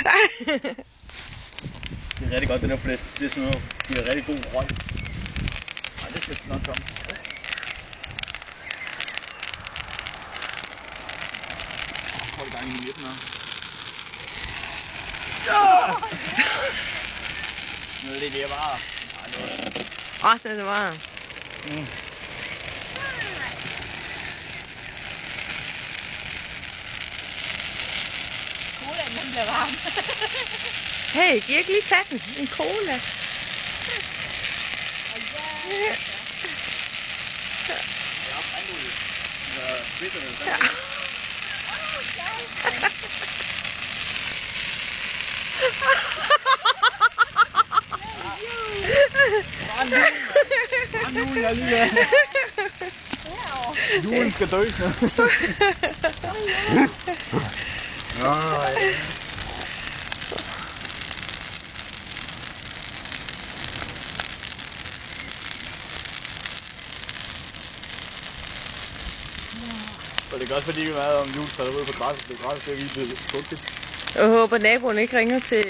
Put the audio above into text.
Det er rigtig godt, det der flæsk. Det er sådan noget, det er rigtig god røg. Ej, det skal nok komme. Hold gang i midten her. Ja! Nu ligger jeg bare. Resten er det bare. Colaen, den bliver varm. Hey, kan I ikke lige tage den? En cola. Ja, brændolie. Spids eller hvad? Nu jeg lige. Julen skal dø. Nej. Og det er også fordi, vi er meget om juletræet ude på græsset. Det er græsset, det er virkelig godt. Jeg håber, naboen ikke ringer til